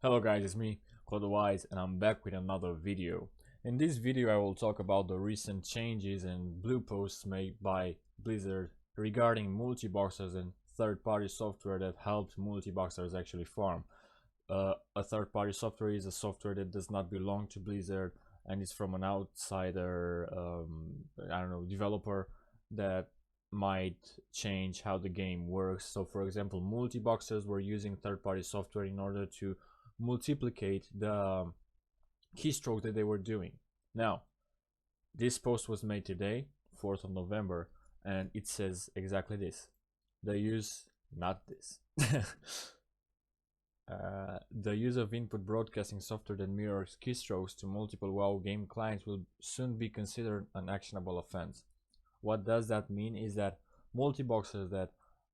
Hello guys, it's me, Kolo The Wise, and I'm back with another video. In this video I will talk about the recent changes and blue posts made by Blizzard regarding multiboxers and third-party software that helps multiboxers actually farm. A third-party software is a software that does not belong to Blizzard and is from an outsider, I don't know, developer that might change how the game works. So for example, multiboxers were using third-party software in order to multiplicate the keystroke that they were doing. Now, this post was made today, 4th of November, and it says exactly this. The use, not this. The use of input broadcasting software that mirrors keystrokes to multiple WoW game clients will soon be considered an actionable offense. What does that mean is that multiboxers that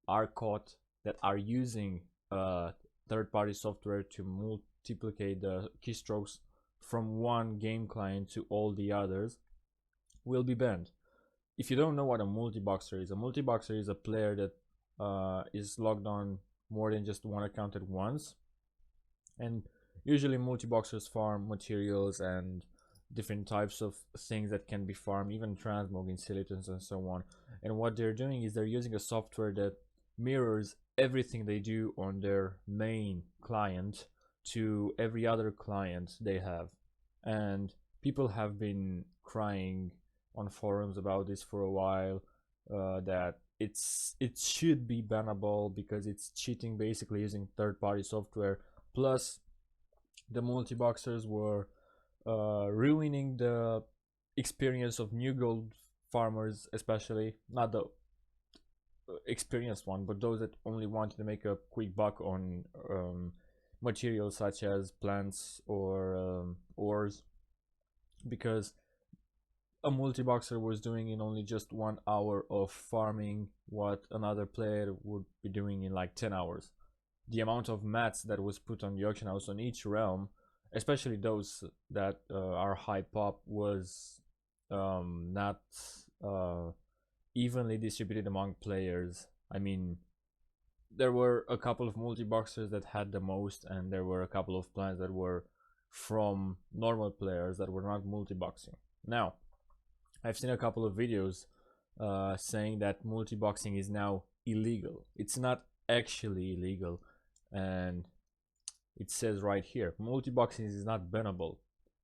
are caught that are using third-party software to multiplicate the keystrokes from one game client to all the others will be banned. If you don't know what a multiboxer is a player that is logged on more than just one account at once, and usually multiboxers farm materials and different types of things that can be farmed, even transmog, intelligence, and so on. And what they're doing is they're using a software that mirrors everything they do on their main client to every other client they have. And people have been crying on forums about this for a while, that it should be bannable because it's cheating, basically using third-party software. Plus, the multiboxers were ruining the experience of new gold farmers, especially not the experienced one, but those that only wanted to make a quick buck on materials such as plants or ores, because a multiboxer was doing in only just 1 hour of farming what another player would be doing in like 10 hours. The amount of mats that was put on the auction house on each realm, especially those that are high pop, was not evenly distributed among players. I mean, there were a couple of multi-boxers that had the most, and there were a couple of plans that were from normal players that were not multi-boxing. Now, I've seen a couple of videos saying that multi-boxing is now illegal. It's not actually illegal, and it says right here, multi-boxing is not bannable.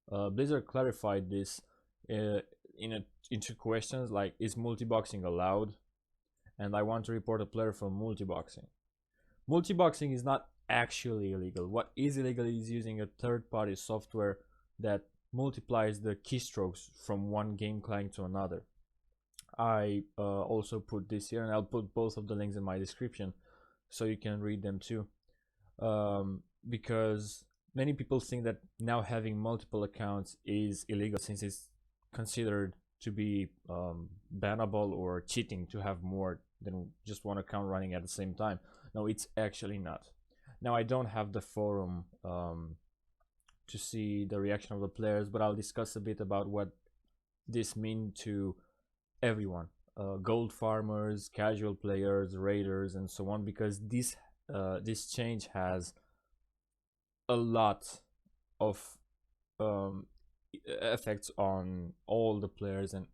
Blizzard clarified this in two questions, like, is multi-boxing allowed? And I want to report a player from multi-boxing. Multi-boxing is not actually illegal. What is illegal is using a third-party software that multiplies the keystrokes from one game client to another. I also put this here, and I'll put both of the links in my description so you can read them too. Because many people think that now having multiple accounts is illegal, since it's considered to be bannable or cheating to have more than just one account running at the same time. No, it's actually not. Now, I don't have the forum to see the reaction of the players, but I'll discuss a bit about what this means to everyone, gold farmers, casual players, raiders, and so on, because this change has a lot of effects on all the players and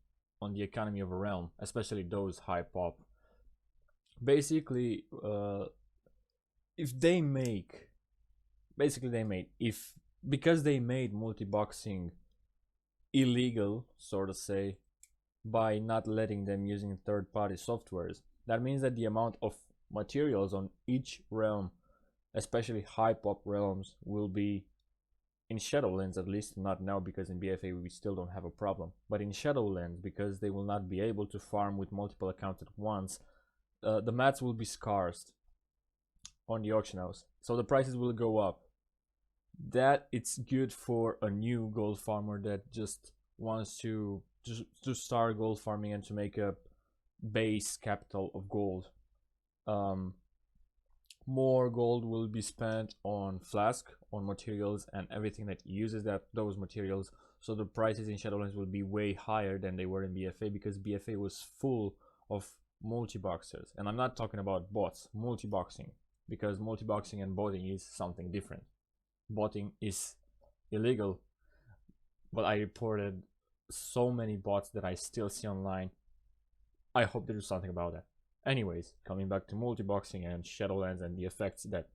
on the economy of a realm, especially those high pop. Basically, if they make, basically they made, if because they made multi-boxing illegal, sort of say, by not letting them using third-party softwares, that means that the amount of materials on each realm, especially high pop realms, will be in Shadowlands, at least not now, because in BFA we still don't have a problem, but in Shadowlands, because they will not be able to farm with multiple accounts at once, the mats will be scarce on the auction house, so the prices will go up. That it's good for a new gold farmer that just wants to start gold farming and to make a base capital of gold. More gold will be spent on flask, on materials, and everything that uses those materials. So the prices in Shadowlands will be way higher than they were in BFA, because BFA was full of multi-boxers. And I'm not talking about bots, multi-boxing, because multi-boxing and botting is something different. botting is illegal, but I reported so many bots that I still see online. I hope they do something about that. Anyways, coming back to multiboxing and Shadowlands and the effects that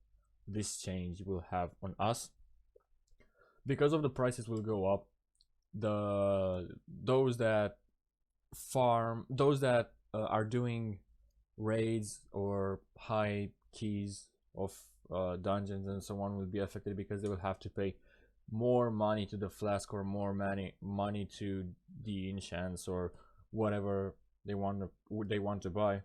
this change will have on us. Because of the prices will go up, those that are doing raids or high keys of dungeons and so on will be affected, because they will have to pay more money to the flask or more money to the enchants or whatever they want to buy.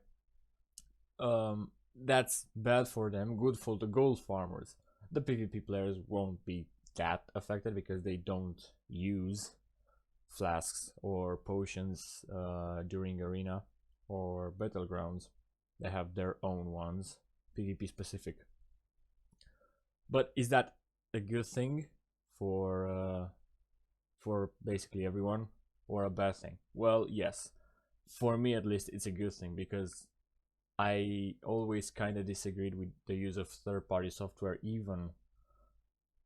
That's bad for them, good for the gold farmers. The PvP players won't be that affected because they don't use flasks or potions during arena or battlegrounds. They have their own ones, PvP specific. But is that a good thing for basically everyone, or a bad thing? Well, yes. For me at least, it's a good thing, because I always kind of disagreed with the use of third-party software, even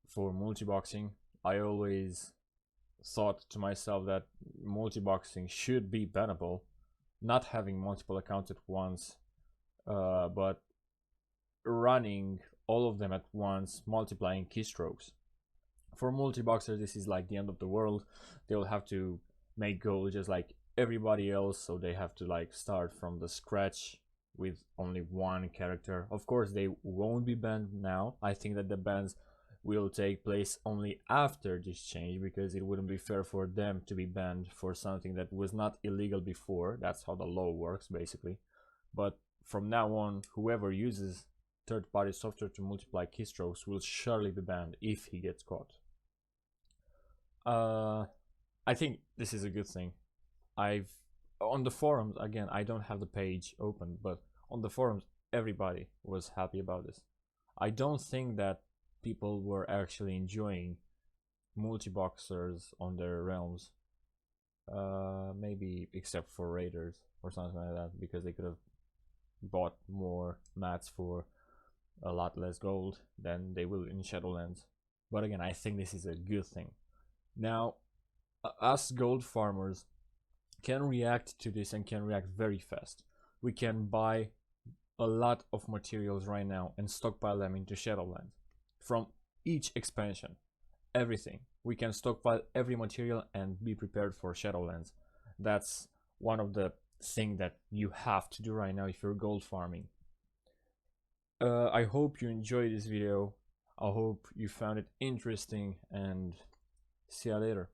for multiboxing. I always thought to myself that multiboxing should be bannable, not having multiple accounts at once, but running all of them at once, multiplying keystrokes. For multiboxers, this is like the end of the world. They will have to make gold just like everybody else, so they have to like start from the scratch with only one character. Of course, they won't be banned now. I think that the bans will take place only after this change, because it wouldn't be fair for them to be banned for something that was not illegal before. That's how the law works, basically. But from now on, whoever uses third-party software to multiply keystrokes will surely be banned if he gets caught. I think this is a good thing. On the forums, again, I don't have the page open, but on the forums, everybody was happy about this. I don't think that people were actually enjoying multiboxers on their realms. Maybe except for raiders or something like that, because they could have bought more mats for a lot less gold than they will in Shadowlands. But again, I think this is a good thing. Now, us gold farmers can react to this, and can react very fast. We can buy a lot of materials right now and stockpile them into Shadowlands. From each expansion, everything. We can stockpile every material and be prepared for Shadowlands. That's one of the things that you have to do right now if you're gold farming. I hope you enjoyed this video. I hope you found it interesting, and see you later.